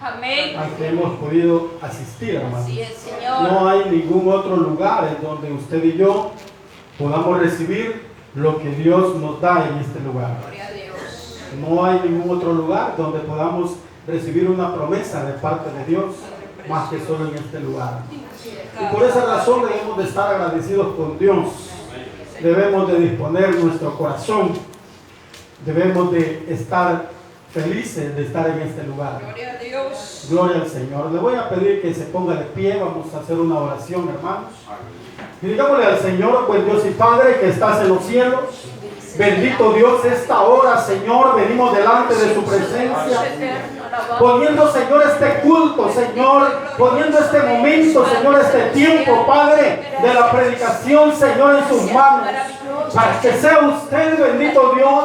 Amén. al que hemos podido asistir, hermanos. Así es, Señor. No hay ningún otro lugar en donde usted y yo podamos recibir lo que Dios nos da en este lugar. Gloria a Dios. No hay ningún otro lugar donde podamos recibir una promesa de parte de Dios más que solo en este lugar. Y por esa razón debemos de estar agradecidos con Dios. Debemos de disponer nuestro corazón. Debemos de estar felices de estar en este lugar. Gloria a Dios. Gloria al Señor. Le voy a pedir que se ponga de pie. Vamos a hacer una oración, hermanos. Y digámosle al Señor, buen Dios y Padre, que estás en los cielos. Bendito Dios, esta hora, Señor, venimos delante de su presencia. Poniendo, Señor, este culto, Señor, poniendo este momento, Señor, este tiempo, Padre, de la predicación, Señor, en sus manos. Para que sea usted, bendito Dios,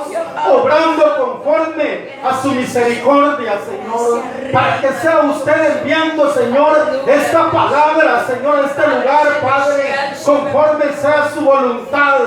obrando conforme a su misericordia, Señor. Para que sea usted enviando, Señor, esta palabra, Señor, a este lugar, Padre, conforme sea su voluntad,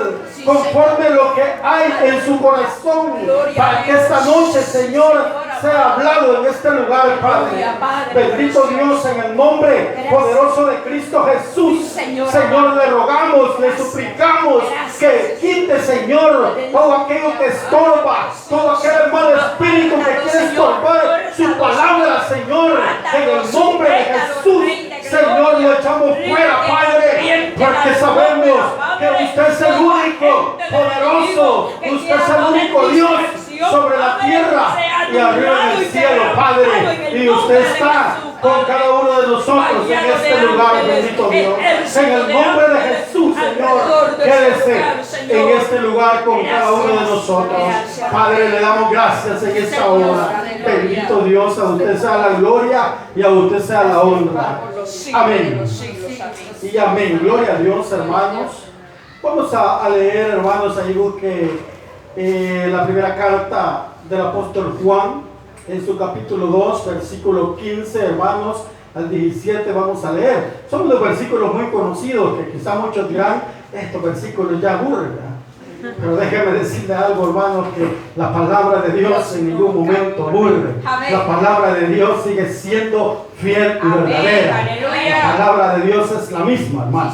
conforme lo que hay en su corazón. Para que esta noche, Señor, sea hablado en este lugar, Padre. Bendito Dios, en el nombre poderoso de Cristo Jesús, Señor, le rogamos, le suplicamos que quite, Señor, todo aquello que estorba, todo aquel mal espíritu que quiere estorbar su palabra, Señor, en el nombre de Jesús. Señor, lo echamos fuera, Padre, porque sabemos que usted es el único poderoso, usted es el único Dios sobre la tierra y arriba en el cielo, Padre. Y usted está con cada uno de nosotros en este lugar, bendito Dios. En el nombre de Jesús, Señor, quédese en este lugar con cada uno de nosotros. Padre, le damos gracias en esta hora. Bendito Dios, a usted sea la gloria y a usted sea la honra. Amén. Y amén. Gloria a Dios, hermanos. Vamos a leer, hermanos, ahí que la primera carta del apóstol Juan, en su capítulo 2, versículo 15, hermanos, al 17 vamos a leer. Son los versículos muy conocidos que quizá muchos dirán, estos versículos ya aburren, ¿verdad? Pero déjeme decirle algo, hermanos, que la palabra de Dios en ningún momento aburre. La palabra de Dios sigue siendo fiel y verdadera. La palabra de Dios es la misma, hermanos.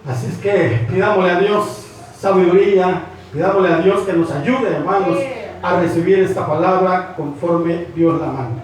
Así es que pidámosle a Dios sabiduría, pidámosle a Dios que nos ayude, hermanos, a recibir esta palabra conforme Dios la manda.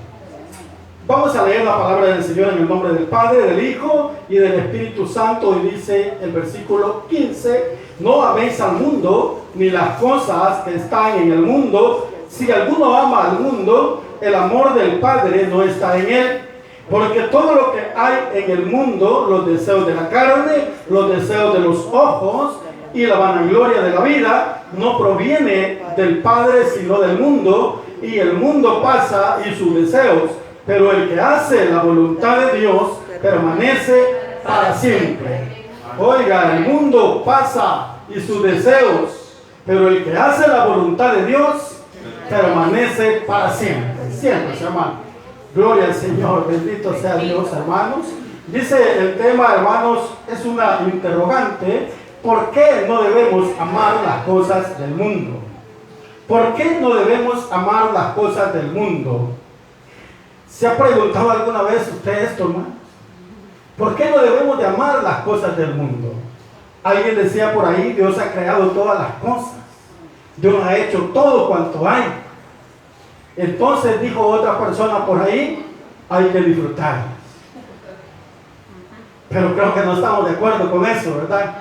Vamos a leer la palabra del Señor en el nombre del Padre, del Hijo y del Espíritu Santo. Y dice el versículo 15: no améis al mundo, ni las cosas que están en el mundo. Si alguno ama al mundo, el amor del Padre no está en él. Porque todo lo que hay en el mundo, los deseos de la carne, los deseos de los ojos y la vanagloria de la vida, no proviene del Padre sino del mundo. Y el mundo pasa y sus deseos, pero el que hace la voluntad de Dios permanece para siempre. Oiga, el mundo pasa y sus deseos, pero el que hace la voluntad de Dios permanece para siempre. Siempre, hermano. Gloria al Señor, bendito sea Dios, hermanos. Dice el tema, hermanos, es una interrogante. ¿Por qué no debemos amar las cosas del mundo? ¿Por qué no debemos amar las cosas del mundo? ¿Se ha preguntado alguna vez usted esto, hermano? ¿Por qué no debemos de amar las cosas del mundo? Alguien decía por ahí, Dios ha creado todas las cosas. Dios ha hecho todo cuanto hay. Entonces dijo otra persona por ahí, hay que disfrutarlas. Pero creo que no estamos de acuerdo con eso, ¿verdad?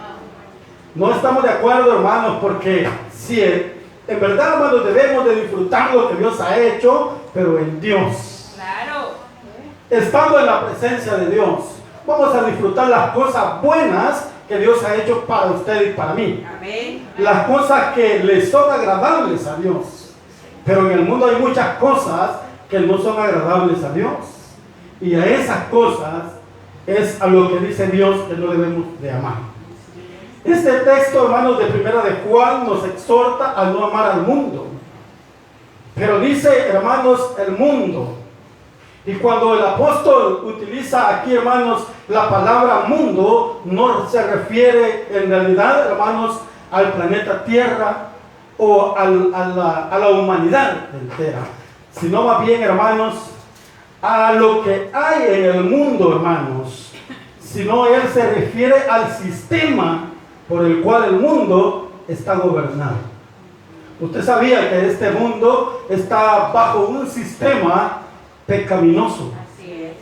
No estamos de acuerdo, hermanos, porque si en verdad, hermanos, debemos de disfrutar lo que Dios ha hecho, pero en Dios. Claro. Estando en la presencia de Dios, vamos a disfrutar las cosas buenas que Dios ha hecho para usted y para mí. Amén. Las cosas que le son agradables a Dios. Pero en el mundo hay muchas cosas que no son agradables a Dios. Y a esas cosas es a lo que dice Dios que no debemos de amar. Este texto, hermanos, de Primera de Juan nos exhorta a no amar al mundo. Pero dice, hermanos, el mundo. Y cuando el apóstol utiliza aquí, hermanos, la palabra mundo, no se refiere en realidad, hermanos, al planeta Tierra o a la humanidad entera, sino más bien, hermanos, a lo que hay en el mundo, hermanos, sino él se refiere al sistema por el cual el mundo está gobernado. Usted sabía que este mundo está bajo un sistema pecaminoso. Así es.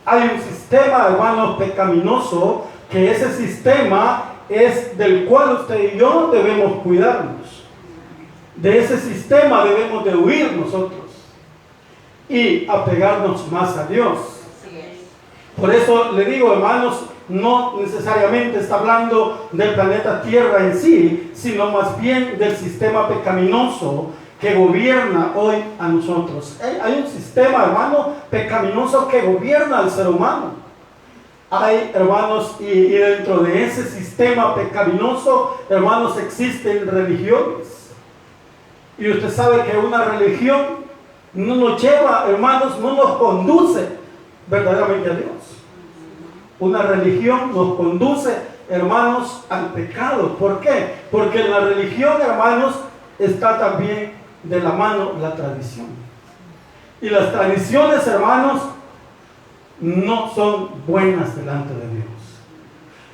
Hay un sistema, hermanos, pecaminoso, que ese sistema es del cual usted y yo debemos cuidarnos. De ese sistema debemos de huir nosotros y apegarnos más a Dios. Así es. Por eso le digo, hermanos, no necesariamente está hablando del planeta Tierra en sí, sino más bien del sistema pecaminoso que gobierna hoy a nosotros. Hay un sistema, hermano, pecaminoso que gobierna al ser humano. Hay, hermanos, y dentro de ese sistema pecaminoso, hermanos, existen religiones. Y usted sabe que una religión no nos lleva, hermanos, no nos conduce verdaderamente a Dios. Una religión nos conduce, hermanos, al pecado. ¿Por qué? Porque en la religión, hermanos, está también de la mano la tradición. Y las tradiciones, hermanos, no son buenas delante de Dios.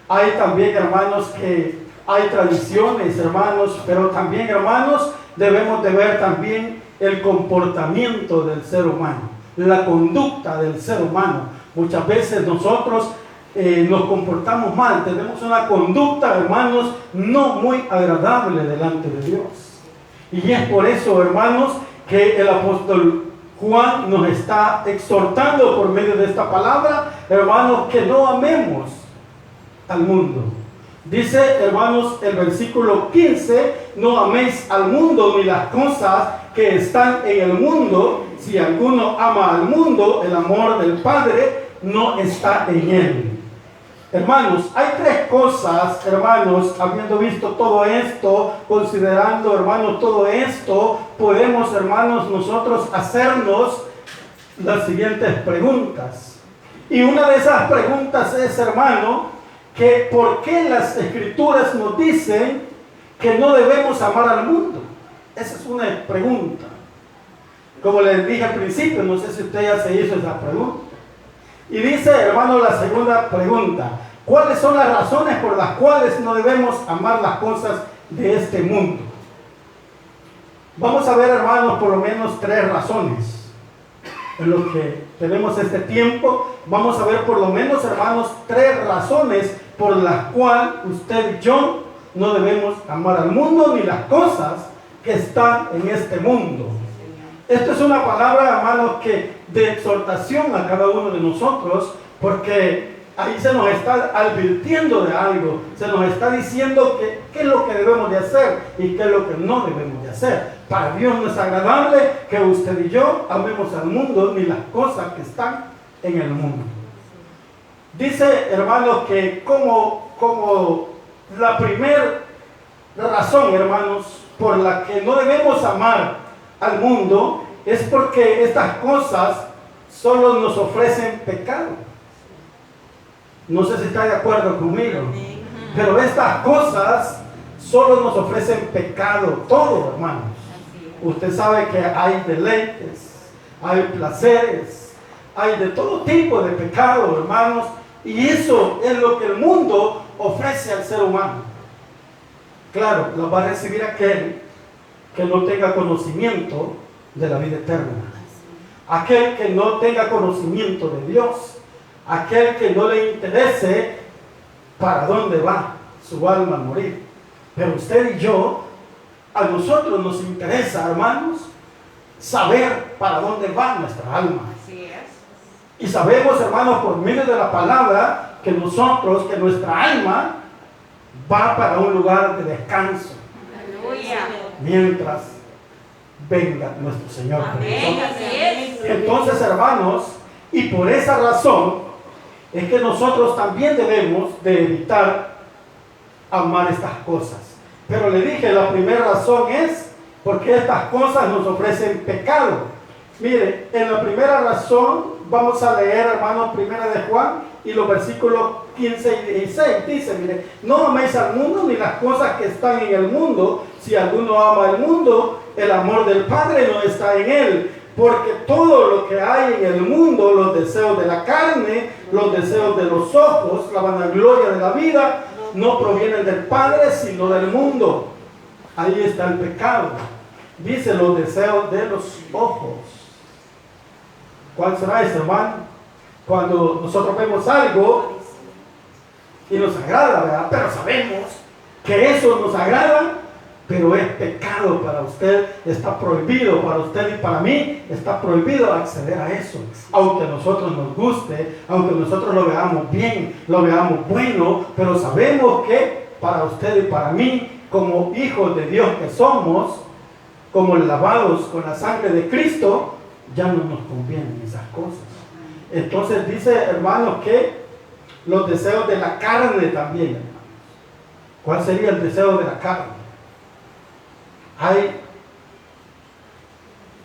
Hay también, hermanos, que hay tradiciones, hermanos, pero también, hermanos, debemos de ver también el comportamiento del ser humano, la conducta del ser humano. Muchas veces nosotros nos comportamos mal, tenemos una conducta, hermanos, no muy agradable delante de Dios. Y es por eso, hermanos, que el apóstol Juan nos está exhortando por medio de esta palabra, hermanos, que no amemos al mundo. Dice, hermanos, el versículo 15, no améis al mundo ni las cosas que están en el mundo. Si alguno ama al mundo, el amor del Padre no está en él. Hermanos, hay tres cosas, hermanos, habiendo visto todo esto, considerando, hermanos, todo esto, podemos, hermanos, nosotros hacernos las siguientes preguntas. Y una de esas preguntas es, hermano, que ¿por qué las Escrituras nos dicen que no debemos amar al mundo? Esa es una pregunta. Como les dije al principio, no sé si usted ya se hizo esa pregunta. Y dice, hermano, la segunda pregunta: ¿cuáles son las razones por las cuales no debemos amar las cosas de este mundo? Vamos a ver, hermanos, por lo menos tres razones. En lo que tenemos este tiempo, vamos a ver por lo menos, hermanos, tres razones por las cuales usted y yo no debemos amar al mundo ni las cosas que están en este mundo. Esto es una palabra, hermanos, que de exhortación a cada uno de nosotros, porque ahí se nos está advirtiendo de algo, se nos está diciendo qué es lo que debemos de hacer y qué es lo que no debemos de hacer. Para Dios no es agradable que usted y yo amemos al mundo ni las cosas que están en el mundo. Dice, hermanos, que como la primera razón, hermanos, por la que no debemos amar al mundo es porque estas cosas solo nos ofrecen pecado. No sé si está de acuerdo conmigo, pero estas cosas solo nos ofrecen pecado, todo, hermanos. Usted sabe que hay deleites, hay placeres, hay de todo tipo de pecado, hermanos, y eso es lo que el mundo ofrece al ser humano. Claro, lo va a recibir aquel que no tenga conocimiento de la vida eterna, aquel que no tenga conocimiento de Dios, aquel que no le interese para dónde va su alma a morir. Pero usted y yo, a nosotros nos interesa, hermanos, saber para dónde va nuestra alma. Así es. Y sabemos, hermanos, por medio de la palabra, que nuestra alma va para un lugar de descanso. Aleluya. Mientras venga nuestro Señor. Amén. Así es. Entonces, hermanos, y por esa razón es que nosotros también debemos de evitar amar estas cosas. Pero le dije, la primera razón es porque estas cosas nos ofrecen pecado. Mire, en la primera razón vamos a leer, hermanos, primera de Juan y los versículos 15 y 16. Dice, mire, no améis al mundo ni las cosas que están en el mundo. Si alguno ama el mundo, el amor del Padre no está en él. Porque todo lo que hay en el mundo, los deseos de la carne, los deseos de los ojos, la vanagloria de la vida, no provienen del Padre, sino del mundo. Ahí está el pecado. Dice los deseos de los ojos. ¿Cuál será ese, hermano? Cuando nosotros vemos algo y nos agrada, ¿verdad? Pero sabemos que eso nos agrada, pero es pecado para usted, está prohibido para usted y para mí, está prohibido acceder a eso. Aunque a nosotros nos guste, aunque nosotros lo veamos bien, lo veamos bueno, pero sabemos que para usted y para mí, como hijos de Dios que somos, como lavados con la sangre de Cristo, ya no nos convienen esas cosas. Entonces dice, hermanos, que los deseos de la carne también, hermanos. ¿Cuál sería el deseo de la carne? Hay,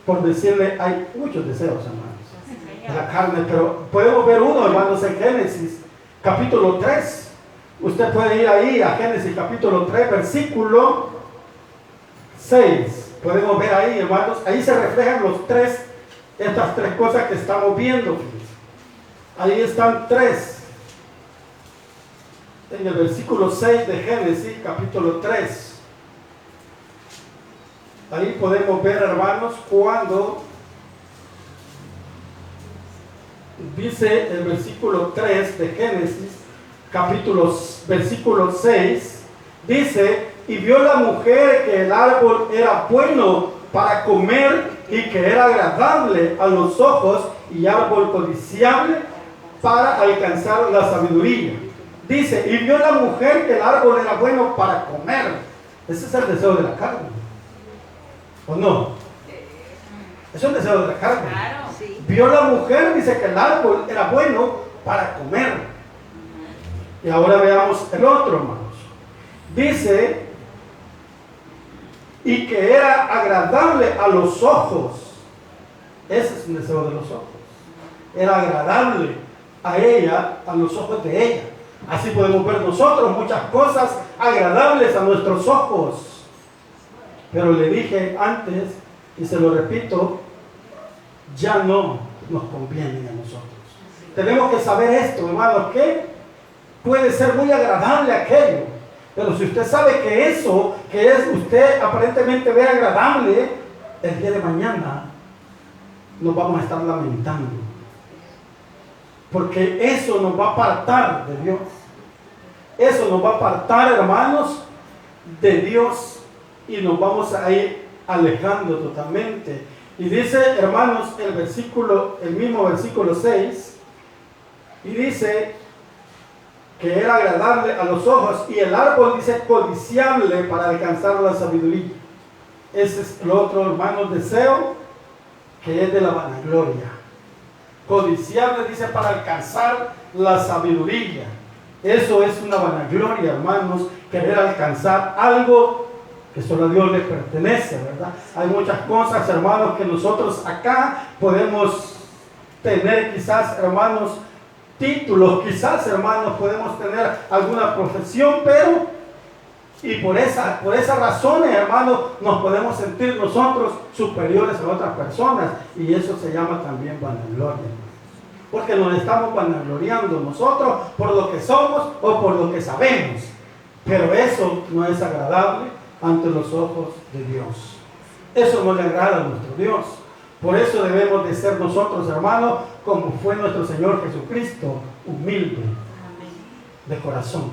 por decirle, hay muchos deseos, hermanos, de la carne, pero podemos ver uno, hermanos, en Génesis, capítulo 3. Usted puede ir ahí a Génesis, capítulo 3, versículo 6. Podemos ver ahí, hermanos, ahí se reflejan estas tres cosas que estamos viendo. Ahí están tres. En el versículo 6 de Génesis, capítulo 3. Ahí podemos ver, hermanos, cuando dice el versículo 3 de Génesis, versículo 6, dice, y vio la mujer que el árbol era bueno para comer y que era agradable a los ojos y árbol codiciable para alcanzar la sabiduría. Dice, y vio la mujer que el árbol era bueno para comer. Ese es el deseo de la carne. ¿O no? Es un deseo de la carne. Claro, sí. Vio la mujer, dice que el árbol era bueno para comer. Y ahora veamos el otro, hermanos. Dice, y que era agradable a los ojos. Ese es un deseo de los ojos. Era agradable a ella, a los ojos de ella. Así podemos ver nosotros muchas cosas agradables a nuestros ojos. Pero le dije antes, y se lo repito, ya no nos conviene a nosotros. Tenemos que saber esto, hermanos, que puede ser muy agradable aquello, pero si usted sabe que eso que es usted aparentemente ve agradable, el día de mañana nos vamos a estar lamentando. Porque eso nos va a apartar de Dios. Eso nos va a apartar, hermanos, de Dios. Y nos vamos a ir alejando totalmente. Y dice, hermanos, el mismo versículo 6, y dice que era agradable a los ojos, y el árbol dice codiciable para alcanzar la sabiduría. Ese es el otro, hermanos, deseo, que es de la vanagloria. Codiciable dice para alcanzar la sabiduría. Eso es una vanagloria, hermanos, querer alcanzar algo que solo a Dios le pertenece, ¿verdad? Hay muchas cosas, hermanos, que nosotros acá podemos tener, quizás, hermanos, títulos, quizás, hermanos, podemos tener alguna profesión, pero, y por esa razón, hermanos, nos podemos sentir nosotros superiores a otras personas, y eso se llama también vanagloria. Porque nos estamos vanagloriando nosotros por lo que somos o por lo que sabemos, pero eso no es agradable ante los ojos de Dios. Eso no le agrada a nuestro Dios. Por eso debemos de ser nosotros, hermanos, como fue nuestro Señor Jesucristo, humilde de corazón.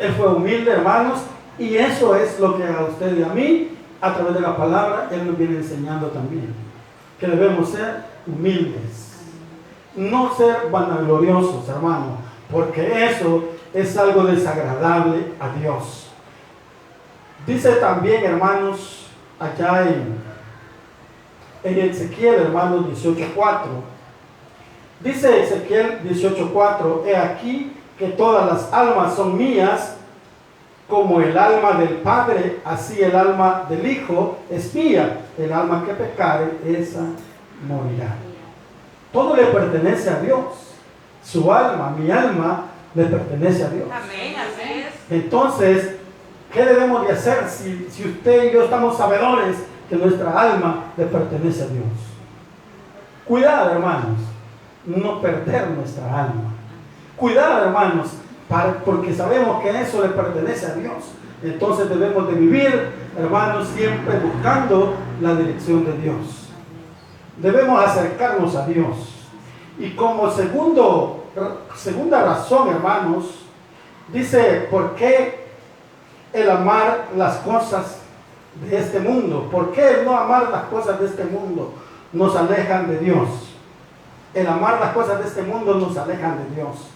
Él fue humilde, hermanos, y eso es lo que a usted y a mí, a través de la palabra, Él nos viene enseñando también. Que debemos ser humildes. No ser vanagloriosos, hermanos, porque eso es algo desagradable a Dios. Dice también, hermanos, allá en Ezequiel, hermanos, 18:4. Dice Ezequiel 18:4, he aquí que todas las almas son mías, como el alma del Padre, así el alma del Hijo es mía. El alma que pecare, esa morirá. Todo le pertenece a Dios. Su alma, mi alma, le pertenece a Dios. Amén, así es. Entonces, ¿qué debemos de hacer si usted y yo estamos sabedores que nuestra alma le pertenece a Dios? Cuidado, hermanos, no perder nuestra alma. Cuidado, hermanos, porque sabemos que eso le pertenece a Dios. Entonces debemos de vivir, hermanos, siempre buscando la dirección de Dios. Debemos acercarnos a Dios. Y como segunda razón, hermanos, dice, ¿por qué el amar las cosas de este mundo? ¿Por qué el no amar las cosas de este mundo nos alejan de Dios? El amar las cosas de este mundo nos alejan de Dios.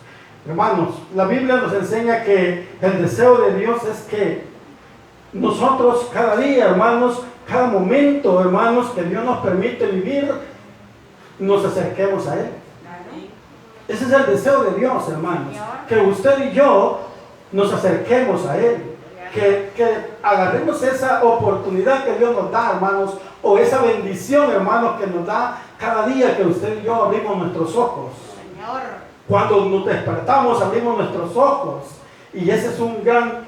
Hermanos, la Biblia nos enseña que el deseo de Dios es que nosotros cada día, hermanos, cada momento, hermanos, que Dios nos permite vivir, nos acerquemos a Él. Ese es el deseo de Dios, hermanos. Que usted y yo nos acerquemos a Él. Que agarremos esa oportunidad que Dios nos da, hermanos, o esa bendición, hermanos, que nos da cada día que usted y yo abrimos nuestros ojos. Cuando nos despertamos, abrimos nuestros ojos. Y ese es un gran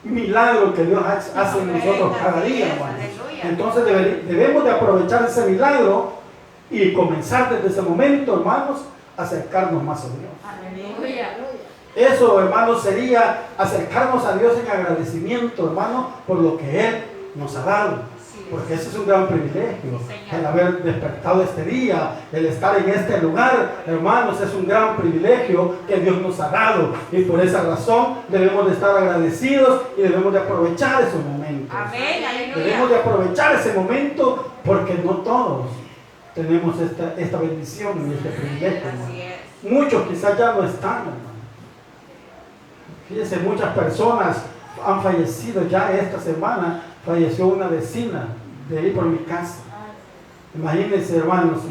milagro que Dios hace en nosotros cada día, hermanos. Entonces debemos de aprovechar ese milagro y comenzar desde ese momento, hermanos, a acercarnos más a Dios. Aleluya. Eso, hermanos, sería acercarnos a Dios en agradecimiento, hermano, por lo que Él nos ha dado. Porque ese es un gran privilegio, el haber despertado este día, el estar en este lugar, hermanos, es un gran privilegio que Dios nos ha dado. Y por esa razón debemos de estar agradecidos y debemos de aprovechar esos momentos. Amén, aleluya. Debemos de aprovechar ese momento porque no todos tenemos esta bendición y este privilegio, hermano. Muchos quizás ya no están, hermano. Fíjense, muchas personas han fallecido ya esta semana. Falleció una vecina de ahí por mi casa. Imagínense, hermanos,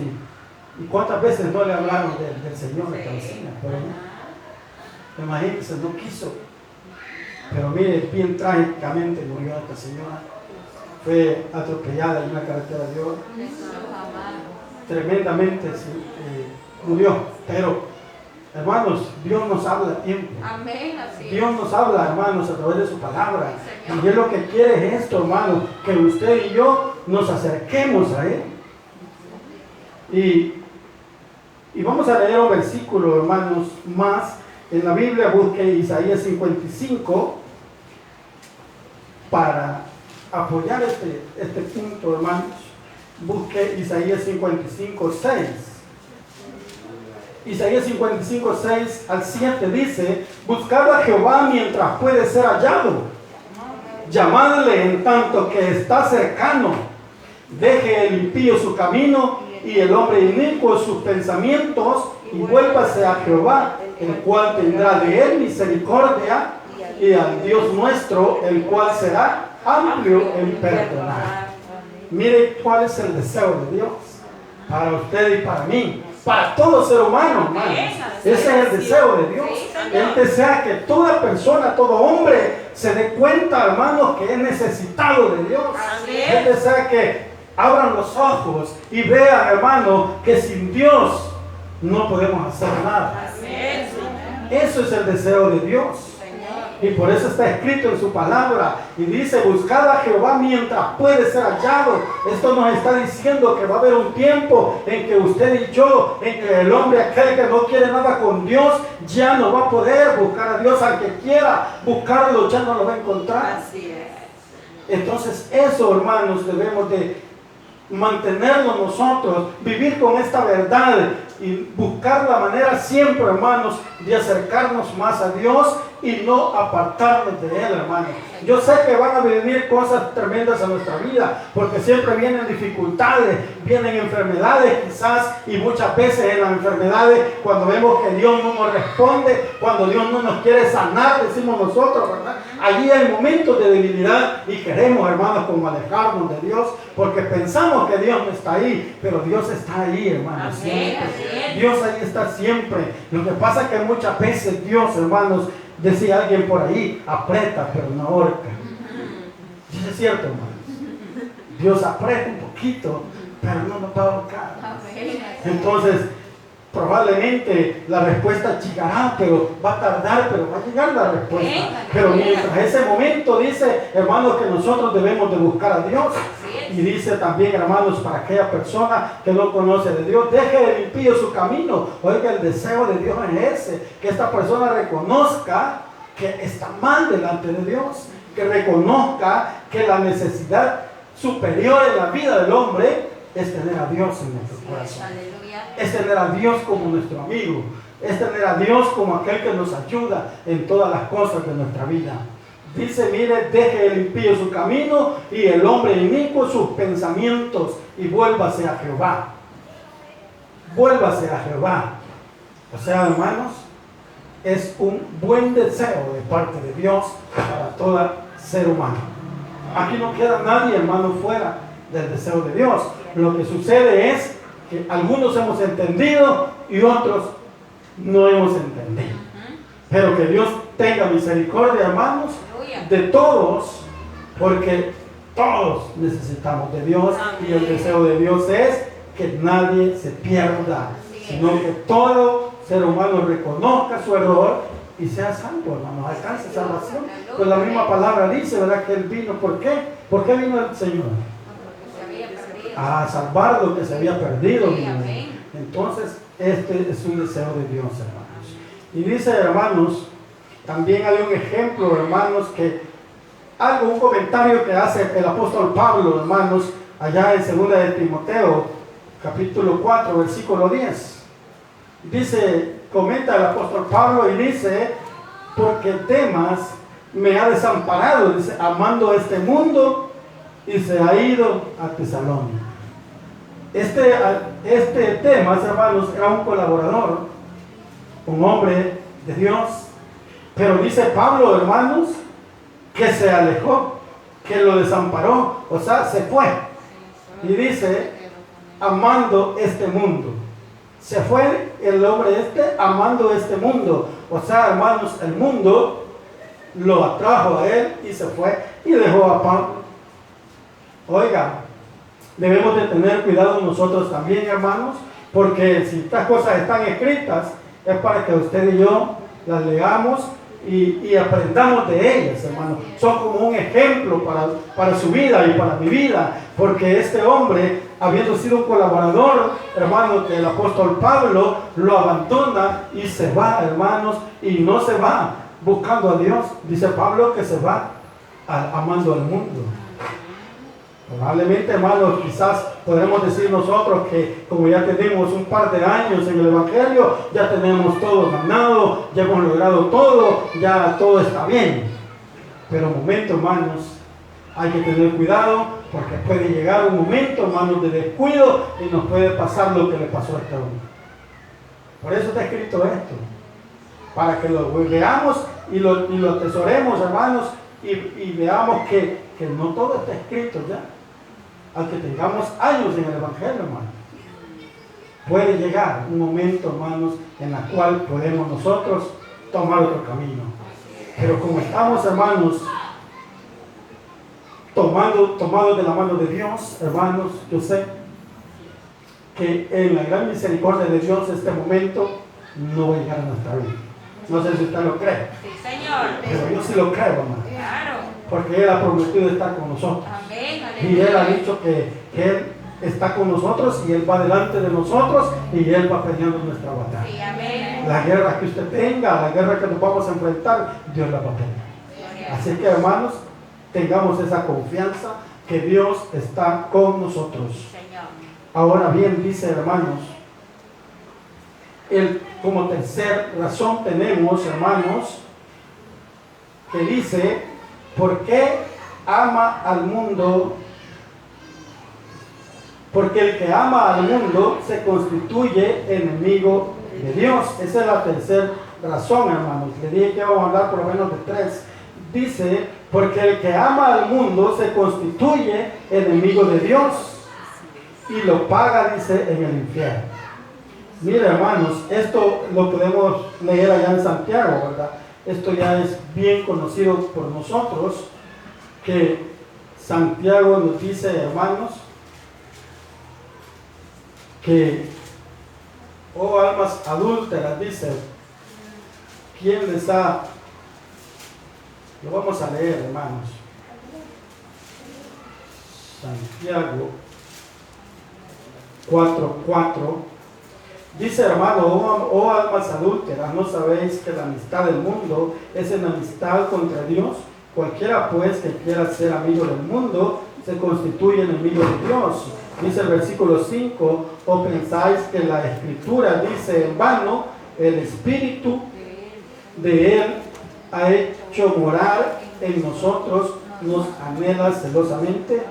y cuántas veces no le hablaron del Señor a esta vecina, pero no. Imagínense, no quiso. Pero mire, bien trágicamente murió esta señora. Fue atropellada en una carretera de oro. Tremendamente murió. Pero, hermanos, Dios nos habla a tiempo. Amén, así es. Dios nos habla, hermanos, a través de su palabra. Y Él lo que quiere es esto, hermanos, que usted y yo nos acerquemos a Él. Y vamos a leer un versículo, hermanos, más. En la Biblia busque Isaías 55 para apoyar este punto, hermanos. Busque Isaías 55, 6. Isaías 55, 6 al 7 dice: buscad a Jehová mientras puede ser hallado, llamadle en tanto que está cercano. Deje el impío su camino y el hombre inicuo sus pensamientos, y vuélvase a Jehová, el cual tendrá de él misericordia, y al Dios nuestro, el cual será amplio en perdonar. Mire cuál es el deseo de Dios para usted y para mí, para todo ser humano, hermanos. Ese es el deseo de Dios. Él desea que toda persona, todo hombre se dé cuenta, hermanos, que es necesitado de Dios. Él desea que abran los ojos y vean, hermanos, que sin Dios no podemos hacer nada. Eso es el deseo de Dios. Y por eso está escrito en su palabra. Y dice: buscad a Jehová mientras puede ser hallado. Esto nos está diciendo que va a haber un tiempo en que usted y yo, en que el hombre aquel que no quiere nada con Dios, ya no va a poder buscar a Dios. Al que quiera buscarlo, ya no lo va a encontrar. Así es. Entonces eso, hermanos, debemos de mantenerlo nosotros, vivir con esta verdad y buscar la manera siempre, hermanos, de acercarnos más a Dios y no apartarnos de Él, hermanos. Yo sé que van a venir cosas tremendas a nuestra vida, porque siempre vienen dificultades, vienen enfermedades quizás, y muchas veces en las enfermedades, cuando vemos que Dios no nos responde, cuando Dios no nos quiere sanar, decimos nosotros, ¿verdad? Allí hay momentos de debilidad y queremos, hermanos, como alejarnos de Dios, porque pensamos que Dios no está ahí, pero Dios está ahí, hermanos, siempre. Dios ahí está siempre. Lo que pasa es que muchas veces Dios, hermanos, decía alguien por ahí, aprieta pero no ahorca. Eso es cierto, hermanos. Dios aprieta un poquito, pero no nos va a ahorcar. Entonces, Probablemente la respuesta llegará, pero va a tardar, pero va a llegar la respuesta. Amén. Pero mientras ese momento dice, hermanos, que nosotros debemos de buscar a Dios. Así es. Y dice también, hermanos, para aquella persona que no conoce de Dios, deje el impío su camino. Oiga, el deseo de Dios es ese, que esta persona reconozca que está mal delante de Dios, que reconozca que la necesidad superior en la vida del hombre es tener a Dios en nuestro corazón. Aleluya. Es tener a Dios como nuestro amigo, es tener a Dios como aquel que nos ayuda en todas las cosas de nuestra vida. Dice, mire, deje el impío su camino y el hombre inicuo sus pensamientos y vuélvase a Jehová. Vuélvase a Jehová. O sea, hermanos, es un buen deseo de parte de Dios para todo ser humano. Aquí no queda nadie, hermano, fuera del deseo de Dios. Lo que sucede es que algunos hemos entendido y otros no hemos entendido. Pero que Dios tenga misericordia, hermanos, de todos, porque todos necesitamos de Dios. Y el deseo de Dios es que nadie se pierda, sino que todo ser humano reconozca su error y sea salvo, hermano, alcance salvación. Pues la misma palabra dice, ¿verdad? Que Él vino. ¿Por qué? ¿Por qué vino el Señor? A salvar lo que se había perdido. Entonces, este es un deseo de Dios, hermanos. Y dice, hermanos, también hay un ejemplo, hermanos, que un comentario que hace el apóstol Pablo, hermanos, allá en 2 de Timoteo, capítulo 4, versículo 10. Dice, comenta el apóstol Pablo y dice, porque Demas me ha desamparado, dice, amando este mundo, y se ha ido a Tesalónica. Este Demas, hermanos, era un colaborador, un hombre de Dios, pero dice Pablo, hermanos, que se alejó, que lo desamparó, o sea, se fue. Y dice, amando este mundo. Se fue el hombre amando este mundo. O sea, hermanos, el mundo lo atrajo a él y se fue y dejó a Pablo. Oiga, debemos de tener cuidado nosotros también, hermanos, porque si estas cosas están escritas, es para que usted y yo las leamos y aprendamos de ellas, hermanos. Son como un ejemplo para su vida y para mi vida, porque este hombre, habiendo sido un colaborador, hermanos, del apóstol Pablo, lo abandona y se va, hermanos, y no se va buscando a Dios. Dice Pablo que se va amando al mundo. Probablemente, hermanos, quizás podremos decir nosotros que como ya tenemos un par de años en el Evangelio, ya tenemos todo ganado, ya hemos logrado todo, ya todo está bien. Pero un momento, hermanos, hay que tener cuidado porque puede llegar un momento, hermanos, de descuido y nos puede pasar lo que le pasó a este hombre. Por eso está escrito esto, para que lo veamos y lo atesoremos, hermanos, y veamos que no todo está escrito ya. Aunque tengamos años en el Evangelio, hermano, puede llegar un momento, hermanos, en el cual podemos nosotros tomar otro camino. Pero como estamos, hermanos, tomados de la mano de Dios, hermanos, yo sé que en la gran misericordia de Dios este momento no va a llegar a nuestra vida. No sé si usted lo cree. Sí, Señor. Pero yo sí lo creo, hermano. Claro. Porque Él ha prometido estar con nosotros. Amén. Y Él ha dicho que Él está con nosotros y Él va delante de nosotros y Él va peleando nuestra batalla. Sí, amén. La guerra que usted tenga, la guerra que nos vamos a enfrentar, Dios la va a pelear. Así que, hermanos, tengamos esa confianza que Dios está con nosotros. Señor. Ahora bien, dice, hermanos, como tercer razón tenemos, hermanos, que dice, ¿por qué ama al mundo? Porque el que ama al mundo se constituye enemigo de Dios. Esa es la tercera razón, hermanos. Le dije que vamos a hablar por lo menos de tres. Dice, porque el que ama al mundo se constituye enemigo de Dios y lo paga, dice, en el infierno. Mire, hermanos, esto lo podemos leer allá en Santiago, ¿verdad? Esto ya es bien conocido por nosotros, que Santiago nos dice, hermanos, que oh almas adúlteras, dice, ¿quién les ha? Lo vamos a leer, hermanos. Santiago 4:4 dice, hermano, oh almas adúlteras, ¿no sabéis que la amistad del mundo es enemistad contra Dios? Cualquiera pues que quiera ser amigo del mundo se constituye enemigo de Dios. Dice el versículo 5, ¿o pensáis que la Escritura dice en vano, el Espíritu de Él ha hecho morar en nosotros, nos anhela celosamente?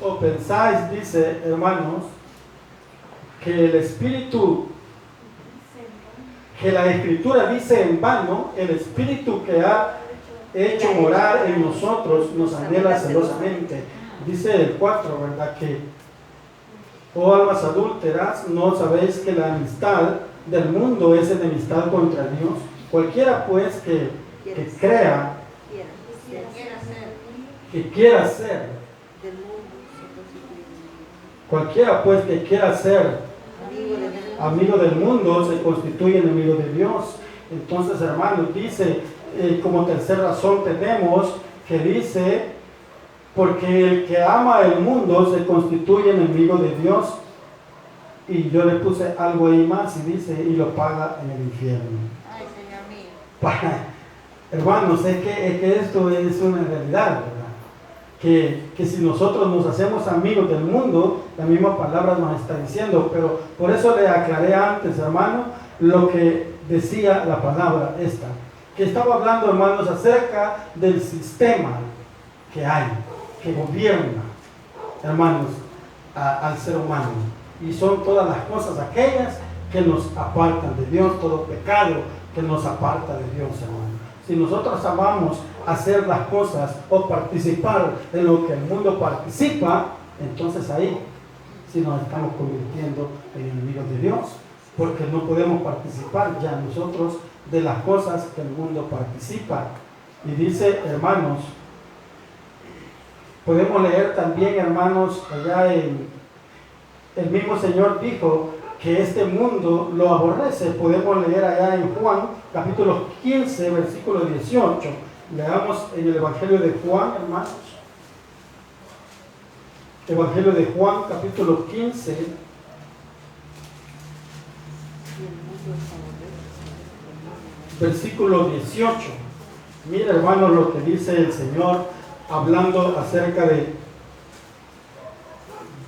¿O pensáis, dice, hermanos, que el Espíritu, que la Escritura dice en vano, el Espíritu que ha hecho morar en nosotros nos anhela celosamente? Dice el 4, ¿verdad? Que, oh almas adúlteras, ¿no sabéis que la amistad del mundo es enemistad contra Dios? Cualquiera pues que crea, que quiera ser, cualquiera pues que quiera ser amigo del mundo se constituye enemigo de Dios. Entonces, hermanos, dice, como tercera razón tenemos que dice, porque el que ama el mundo se constituye enemigo de Dios. Y yo le puse algo ahí más y dice, y lo paga en el infierno. Ay, Señor mío. Hermanos, es que esto es una realidad, ¿verdad? Que si nosotros nos hacemos amigos del mundo, la misma palabra nos está diciendo, pero por eso le aclaré antes, hermano, lo que decía la palabra esta, que estaba hablando, hermanos, acerca del sistema que hay, que gobierna, hermanos, al ser humano, y son todas las cosas aquellas que nos apartan de Dios, todo pecado que nos aparta de Dios, hermano. Si nosotros amamos hacer las cosas o participar en lo que el mundo participa, entonces ahí sí nos estamos convirtiendo en enemigos de Dios, porque no podemos participar ya nosotros de las cosas que el mundo participa. Y dice, hermanos, podemos leer también, hermanos, allá el mismo Señor dijo que este mundo lo aborrece. Podemos leer allá en Juan, capítulo 15, versículo 18. Leamos en el Evangelio de Juan, hermanos. Evangelio de Juan, capítulo 15. Versículo 18. Mira, hermanos, lo que dice el Señor hablando acerca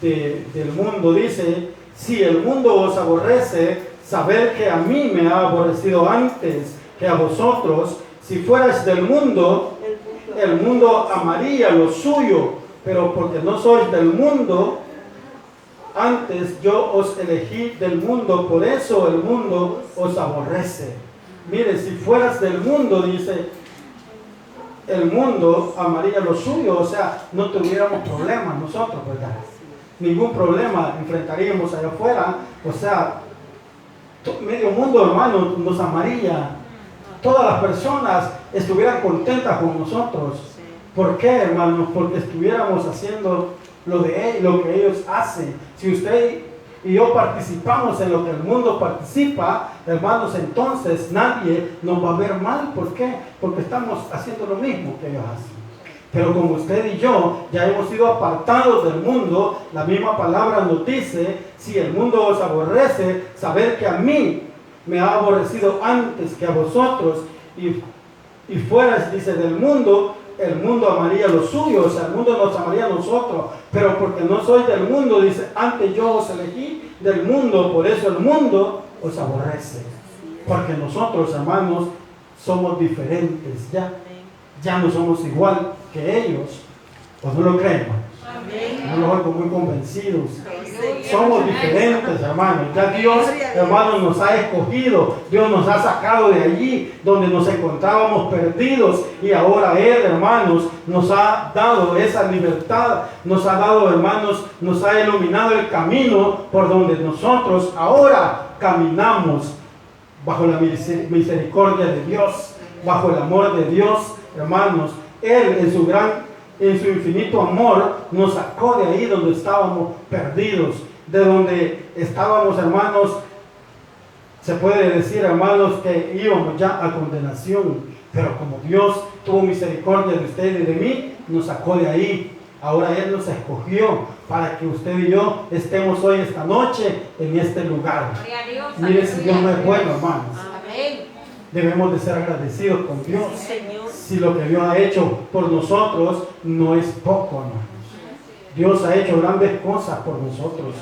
del mundo. Dice, si el mundo os aborrece, sabed que a mí me ha aborrecido antes que a vosotros. Si fuerais del mundo, el mundo amaría lo suyo, pero porque no sois del mundo, antes yo os elegí del mundo, por eso el mundo os aborrece. Mire, si fueras del mundo, dice, el mundo amaría lo suyo, o sea, no tuviéramos problemas nosotros, ¿verdad? Ningún problema enfrentaríamos allá afuera, o sea, medio mundo, hermano, nos amaría. Todas las personas estuvieran contentas con nosotros. ¿Por qué, hermanos? Porque estuviéramos haciendo lo que ellos hacen. Si usted y yo participamos en lo que el mundo participa, hermanos, entonces nadie nos va a ver mal. ¿Por qué? Porque estamos haciendo lo mismo que ellos hacen. Pero como usted y yo ya hemos sido apartados del mundo, la misma palabra nos dice, si el mundo os aborrece, saber que a mí me ha aborrecido antes que a vosotros, y fueras, dice, del mundo, el mundo amaría lo suyo, o sea, el mundo nos amaría a nosotros, pero porque no soy del mundo, dice, antes yo os elegí del mundo, por eso el mundo os aborrece, porque nosotros, hermanos, somos diferentes, ya no somos igual que ellos, ¿o no lo creen, hermanos? No los oigo muy convencidos. Somos diferentes, hermanos. Ya Dios, hermanos, nos ha escogido. Dios nos ha sacado de allí donde nos encontrábamos perdidos. Y ahora Él, hermanos, nos ha dado esa libertad. Nos ha dado, hermanos, nos ha iluminado el camino por donde nosotros ahora caminamos bajo la misericordia de Dios, bajo el amor de Dios, hermanos. Él en su infinito amor nos sacó de ahí donde estábamos perdidos. de donde estábamos, hermanos, se puede decir, hermanos, que íbamos ya a condenación, pero como Dios tuvo misericordia de usted y de mí, nos sacó de ahí. Ahora Él nos escogió para que usted y yo estemos hoy, esta noche, en este lugar. Mire si Dios no es bueno, hermanos. Amén. Debemos de ser agradecidos con Dios. Si lo que Dios ha hecho por nosotros no es poco, hermanos. Dios ha hecho grandes cosas por nosotros.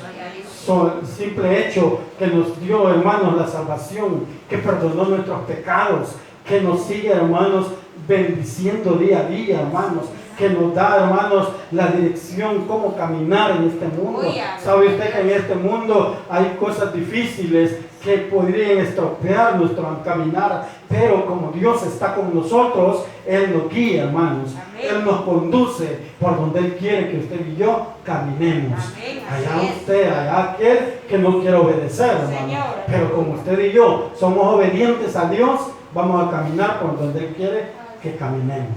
El simple hecho que nos dio, hermanos, la salvación, que perdonó nuestros pecados, que nos sigue, hermanos, bendiciendo día a día, hermanos, que nos da, hermanos, la dirección, cómo caminar en este mundo. ¿Sabe usted que en este mundo hay cosas difíciles que podrían estropear nuestro caminar? Pero como Dios está con nosotros, Él nos guía, hermanos. Él nos conduce por donde Él quiere que usted y yo caminemos. Allá usted, allá aquel que no quiere obedecer, hermano. Pero como usted y yo somos obedientes a Dios, vamos a caminar por donde Él quiere que caminemos.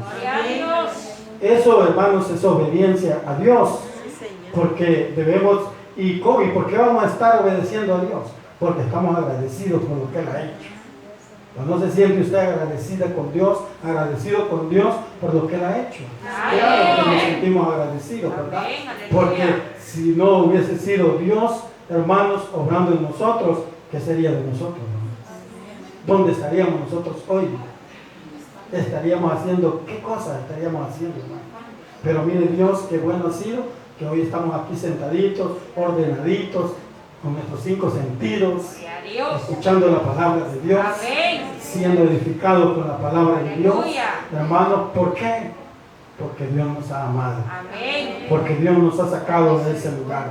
Eso, hermanos, es obediencia a Dios. Porque debemos, ¿y por qué vamos a estar obedeciendo a Dios? Porque estamos agradecidos por lo que Él ha hecho. ¿No se siente usted agradecida con Dios, agradecido con Dios por lo que Él ha hecho? Claro que nos sentimos agradecidos, ¿verdad? Porque si no hubiese sido Dios, hermanos, obrando en nosotros, ¿qué sería de nosotros, hermanos? ¿Dónde estaríamos nosotros hoy? ¿Estaríamos haciendo qué cosas estaríamos haciendo, hermano? Pero mire Dios, qué bueno ha sido que hoy estamos aquí sentaditos, ordenaditos, con nuestros 5 sentidos, escuchando la palabra de Dios, siendo edificados con la palabra de Dios. Hermanos, ¿por qué? Porque Dios nos ha amado. Porque Dios nos ha sacado de ese lugar.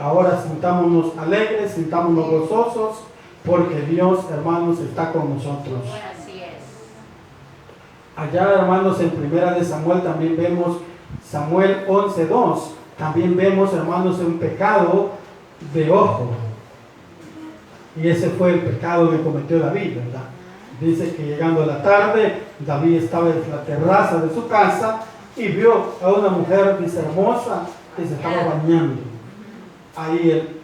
Ahora sintámonos alegres, sintámonos gozosos, porque Dios, hermanos, está con nosotros. Allá, hermanos, en Primera de Samuel también vemos Samuel 11:2. También vemos, hermanos, un pecado de ojo. Y ese fue el pecado que cometió David, ¿verdad? Dice que llegando a la tarde, David estaba en la terraza de su casa y vio a una mujer, dice, hermosa, que se estaba bañando. Ahí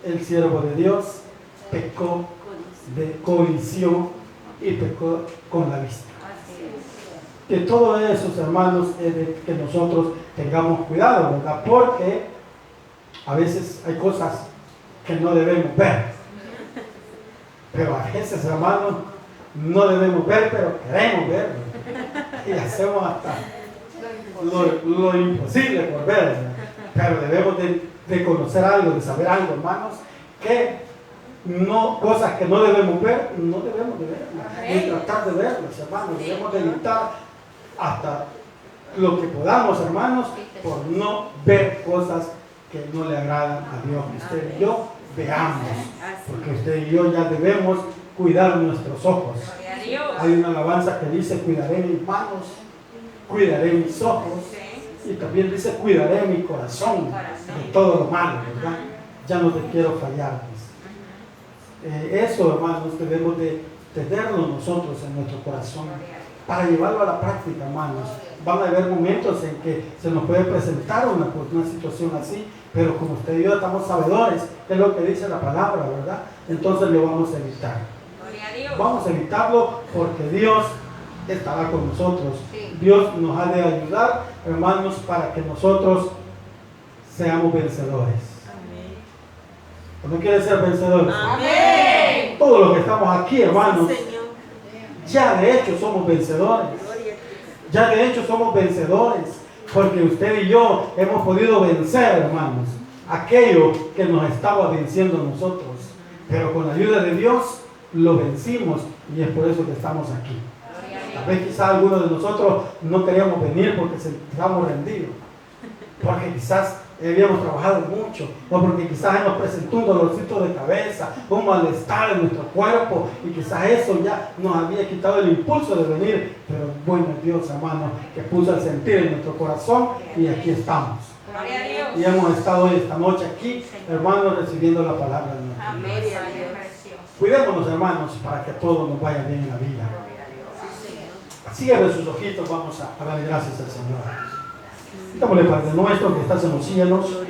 el siervo de Dios pecó, codició y pecó con la vista. Que todos esos, hermanos, es de que nosotros tengamos cuidado, ¿verdad? Porque a veces hay cosas que no debemos ver. Pero a veces, hermanos, no debemos ver, pero queremos verlo. Y hacemos hasta lo imposible por verlo. Pero debemos de conocer algo, de saber algo, hermanos, que no, cosas que no debemos ver, no debemos de verlas. Ni tratar de verlas, hermanos. Debemos de evitar hasta lo que podamos, hermanos, por no ver cosas que no le agradan a Dios. Usted y yo veamos, porque usted y yo ya debemos cuidar nuestros ojos. Hay una alabanza que dice: cuidaré mis manos, cuidaré mis ojos, y también dice: cuidaré mi corazón de todo lo malo, ¿verdad? Ya no te quiero fallar. Eso, hermanos, debemos de tenerlo nosotros en nuestro corazón para llevarlo a la práctica, hermanos. Van a haber momentos en que se nos puede presentar una situación así, pero como usted y yo estamos sabedores de lo que dice la palabra, ¿verdad? Entonces lo vamos a evitar. Vamos a evitarlo porque Dios estará con nosotros. Dios nos ha de ayudar, hermanos, para que nosotros seamos vencedores. ¿No quiere ser vencedores? Amén. Todos los que estamos aquí, hermanos, ya de hecho somos vencedores. Ya de hecho somos vencedores, porque usted y yo hemos podido vencer, hermanos, aquello que nos estaba venciendo a nosotros. Pero con la ayuda de Dios lo vencimos, y es por eso que estamos aquí. Tal vez quizás algunos de nosotros no queríamos venir porque estábamos rendidos, porque quizás habíamos trabajado mucho, o porque quizás nos presentó un dolorcito de cabeza, un malestar en nuestro cuerpo, y quizás eso ya nos había quitado el impulso de venir. Pero bueno Dios, hermano, que puso el sentir en nuestro corazón, y aquí estamos. Y hemos estado hoy, esta noche aquí, hermanos, recibiendo la palabra de Dios. Amén. Cuidémonos, hermanos, para que todo nos vaya bien en la vida. Cierre sus ojitos, vamos a darle gracias al Señor. Dámosle, Padre nuestro que estás en los cielos.